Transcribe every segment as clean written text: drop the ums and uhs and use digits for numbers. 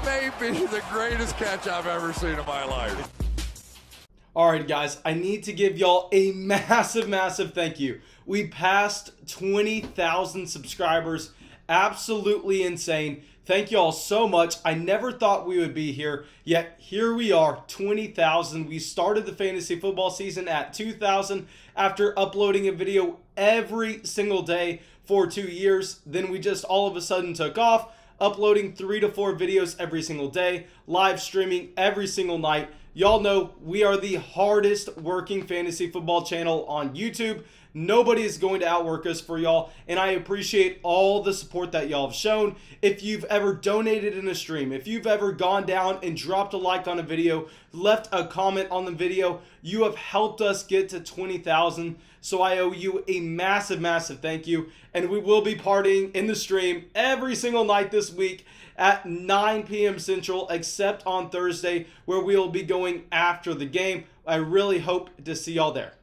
That may be the greatest catch I've ever seen in my life. Alright guys, I need to give y'all a massive thank you. We passed 20,000 subscribers. Absolutely insane. Thank y'all so much. I never thought we would be here, yet here we are, 20,000. We started the fantasy football season at 2,000 after uploading a video every single day for 2 years. Then we just all of a sudden took off, uploading 3 to 4 videos every single day, live streaming every single night. Y'all know we are the hardest working fantasy football channel on YouTube. Nobody is going to outwork us for y'all, and I appreciate all the support that y'all have shown. If you've ever donated in a stream, if you've ever gone down and dropped a like on a video, left a comment on the video, you have helped us get to 20,000. So I owe you a massive thank you, and we will be partying in the stream every single night this week at 9 p.m. Central, except on Thursday, where we will be going after the game. I really hope to see y'all there.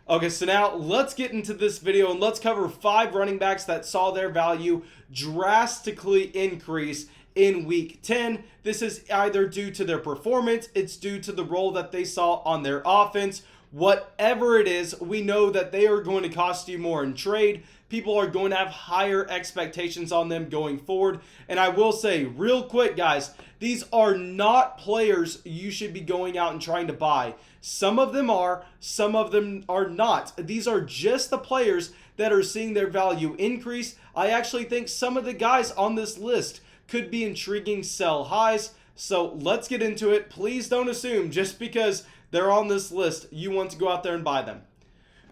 Okay, so now let's get into this video and let's cover 5 running backs that saw their value drastically increase in week 10. This is either due to their performance, it's due to the role that they saw on their offense. Whatever it is, we know that they are going to cost you more in trade. People are going to have higher expectations on them going forward. And I will say real quick, guys, these are not players you should be going out and trying to buy. Some of them are, some of them are not. These are just the players that are seeing their value increase. I actually think some of the guys on this list could be intriguing sell highs. So let's get into it. Please don't assume just because they're on this list, you want to go out there and buy them.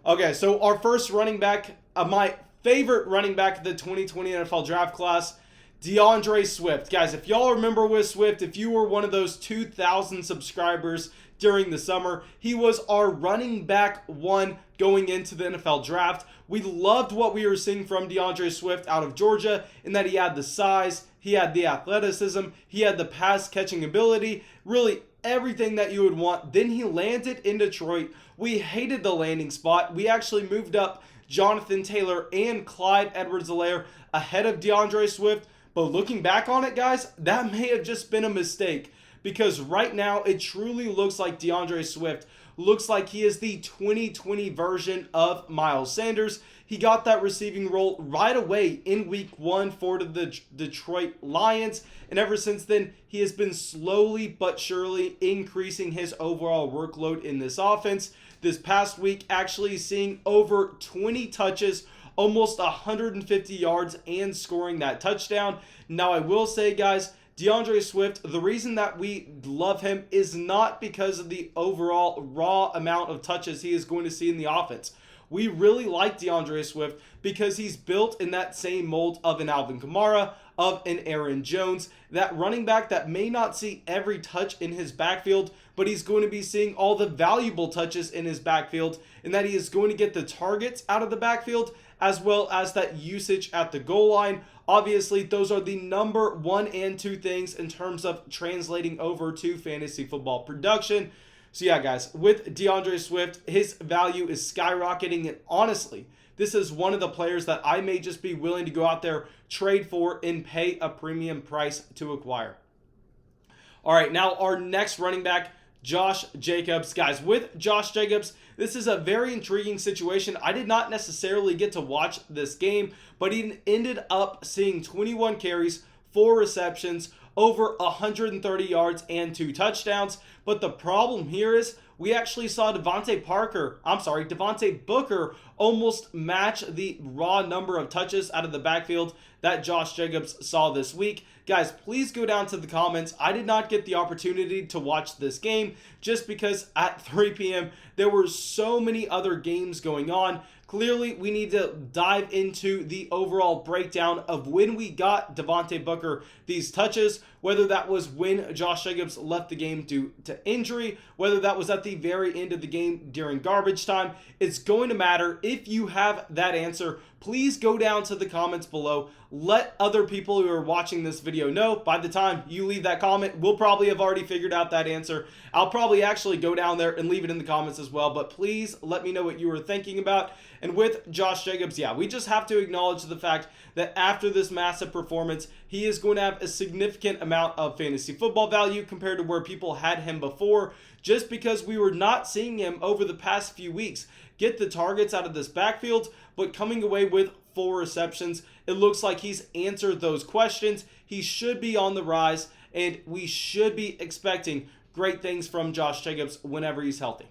Okay, so our first running back, my favorite running back of the 2020 NFL draft class, DeAndre Swift. Guys, if y'all remember with Swift, if you were one of those 2,000 subscribers during the summer, he was our running back 1 going into the NFL draft. We loved what we were seeing from DeAndre Swift out of Georgia in that he had the size, he had the athleticism, he had the pass catching ability, really everything that you would want. Then he landed in Detroit. We hated the landing spot. We actually moved up Jonathan Taylor and Clyde Edwards-Helaire ahead of DeAndre Swift. But looking back on it, guys, that may have just been a mistake, because right now it truly looks like DeAndre Swift looks like he is the 2020 version of Miles Sanders. He got that receiving role right away in week 1 for the Detroit Lions, and ever since then he has been slowly but surely increasing his overall workload in this offense. This past week actually seeing over 20 touches, almost 150 yards, and scoring that touchdown. Now I will say, guys, DeAndre Swift, the reason that we love him is not because of the overall raw amount of touches he is going to see in the offense. We really like DeAndre Swift because he's built in that same mold of an Alvin Kamara, of an Aaron Jones, that running back that may not see every touch in his backfield, but he's going to be seeing all the valuable touches in his backfield, and that he is going to get the targets out of the backfield as well as that usage at the goal line. Obviously, those are the number 1 and 2 things in terms of translating over to fantasy football production. So yeah, guys, with DeAndre Swift, his value is skyrocketing, and honestly, this is one of the players that I may just be willing to go out there, trade for, and pay a premium price to acquire. All right, now our next running back, Josh Jacobs. Guys, with Josh Jacobs, this is a very intriguing situation. I did not necessarily get to watch this game, but he ended up seeing 21 carries, 4 receptions, over 130 yards, and 2 touchdowns. But the problem here is we actually saw Devontae Booker almost match the raw number of touches out of the backfield that Josh Jacobs saw this week. Guys, please go down to the comments. I did not get the opportunity to watch this game just because at 3 p.m. there were so many other games going on. Clearly, we need to dive into the overall breakdown of when we got Devontae Booker these touches, whether that was when Josh Jacobs left the game due to injury, whether that was at the very end of the game during garbage time. It's going to matter. If you have that answer, please go down to the comments below. Let other people who are watching this video know. By the time you leave that comment, we'll probably have already figured out that answer. I'll probably actually go down there and leave it in the comments as well, but please let me know what you were thinking about. And with Josh Jacobs, yeah, we just have to acknowledge the fact that after this massive performance, he is going to have a significant amount amount of fantasy football value compared to where people had him before, just because we were not seeing him over the past few weeks get the targets out of this backfield, but coming away with 4 receptions. It looks like he's answered those questions. He should be on the rise, and we should be expecting great things from Josh Jacobs whenever he's healthy.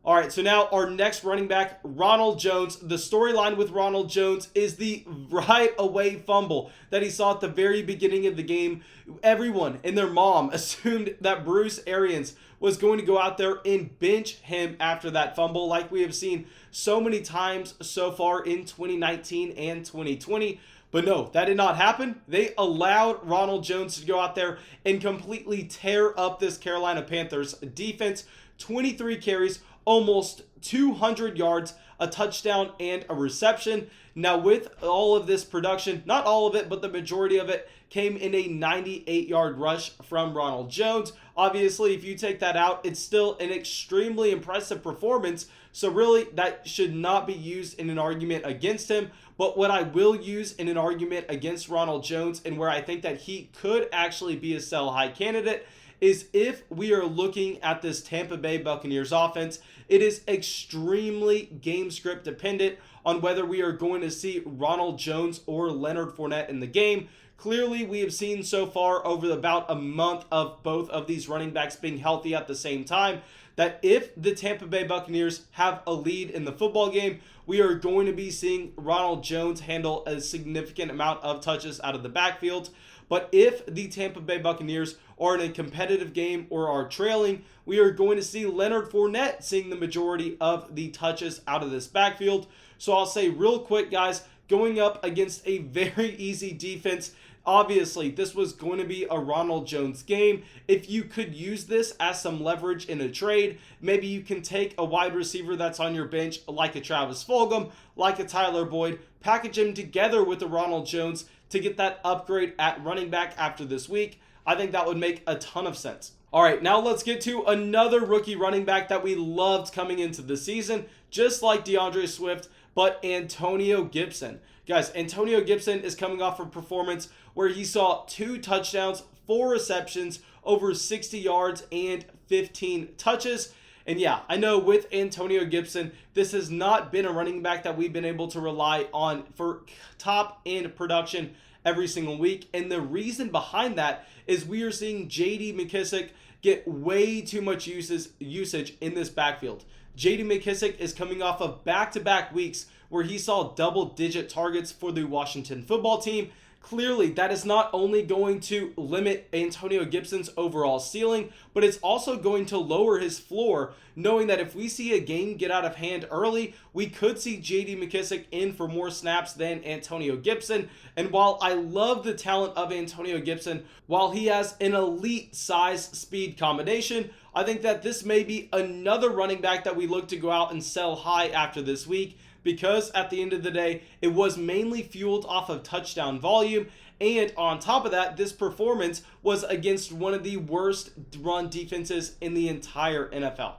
All right, so now our next running back, Ronald Jones. The storyline with Ronald Jones is the right away fumble that he saw at the very beginning of the game. Everyone and their mom assumed that Bruce Arians was going to go out there and bench him after that fumble, like we have seen so many times so far in 2019 and 2020. But no, that did not happen. They allowed Ronald Jones to go out there and completely tear up this Carolina Panthers defense. 23 carries, almost 200 yards, a touchdown, and a reception. Now, with all of this production, not all of it, but the majority of it came in a 98-yard rush from Ronald Jones. Obviously, if you take that out, it's still an extremely impressive performance. So really, that should not be used in an argument against him. But what I will use in an argument against Ronald Jones, and where I think that he could actually be a sell high candidate, is if we are looking at this Tampa Bay Buccaneers offense, it is extremely game script dependent on whether we are going to see Ronald Jones or Leonard Fournette in the game. Clearly, we have seen so far over about a month of both of these running backs being healthy at the same time that if the Tampa Bay Buccaneers have a lead in the football game, we are going to be seeing Ronald Jones handle a significant amount of touches out of the backfield. But if the Tampa Bay Buccaneers are in a competitive game or are trailing, we are going to see Leonard Fournette seeing the majority of the touches out of this backfield. So I'll say real quick, guys, going up against a very easy defense, obviously this was going to be a Ronald Jones game. If you could use this as some leverage in a trade, maybe you can take a wide receiver that's on your bench like a Travis Fulgham, like a Tyler Boyd, package him together with the Ronald Jones to get that upgrade at running back after this week. I think that would make a ton of sense. All right, now let's get to another rookie running back that we loved coming into the season, just like DeAndre Swift, but Antonio Gibson. Guys, Antonio Gibson is coming off a performance where he saw 2 touchdowns, 4 receptions, over 60 yards, and 15 touches. And yeah, I know with Antonio Gibson, this has not been a running back that we've been able to rely on for top end production every single week. And the reason behind that is we are seeing J.D. McKissic get way too much usage in this backfield. J.D. McKissic is coming off of back-to-back weeks where he saw double-digit targets for the Washington football team. Clearly, that is not only going to limit Antonio Gibson's overall ceiling, but it's also going to lower his floor, knowing that if we see a game get out of hand early, we could see J.D. McKissic in for more snaps than Antonio Gibson. And while I love the talent of Antonio Gibson, while he has an elite size-speed combination, I think that this may be another running back that we look to go out and sell high after this week, because at the end of the day, it was mainly fueled off of touchdown volume. And on top of that, this performance was against one of the worst run defenses in the entire NFL.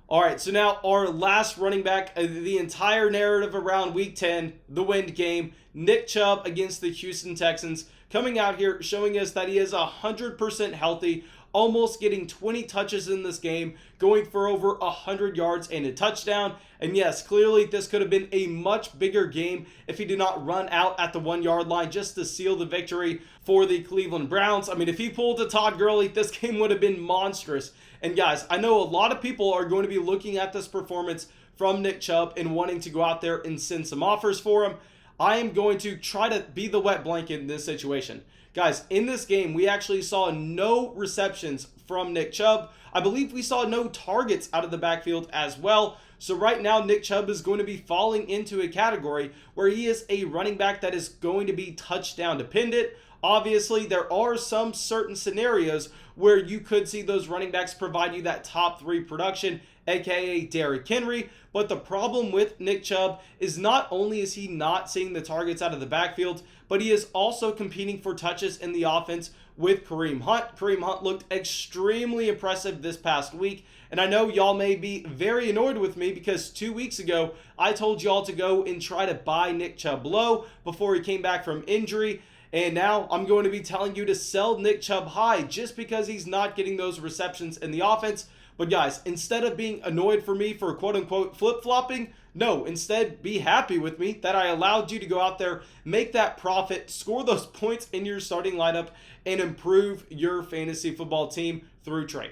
All right, so now our last running back, the entire narrative around Week 10, the wind game, Nick Chubb against the Houston Texans, coming out here showing us that he is 100% healthy, almost getting 20 touches in this game, going for over 100 yards and a touchdown. And yes, clearly this could have been a much bigger game if he did not run out at the 1-yard line just to seal the victory for the Cleveland Browns. I mean, if he pulled a Todd Gurley, this game would have been monstrous. And guys, I know a lot of people are going to be looking at this performance from Nick Chubb and wanting to go out there and send some offers for him. I am going to try to be the wet blanket in this situation. Guys, in this game, we actually saw no receptions from Nick Chubb. I believe we saw no targets out of the backfield as well. So right now, Nick Chubb is going to be falling into a category where he is a running back that is going to be touchdown dependent. Obviously, there are some certain scenarios where you could see those running backs provide you that top 3 production, aka Derrick Henry. But the problem with Nick Chubb is not only is he not seeing the targets out of the backfield, but he is also competing for touches in the offense with Kareem Hunt. Kareem Hunt looked extremely impressive this past week. And I know y'all may be very annoyed with me because 2 weeks ago, I told y'all to go and try to buy Nick Chubb low before he came back from injury. And now I'm going to be telling you to sell Nick Chubb high just because he's not getting those receptions in the offense. But guys, instead of being annoyed for me for quote-unquote flip-flopping, no, instead be happy with me that I allowed you to go out there, make that profit, score those points in your starting lineup, and improve your fantasy football team through trade.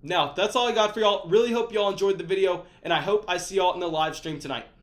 Now, that's all I got for y'all. Really hope y'all enjoyed the video, and I hope I see y'all in the live stream tonight.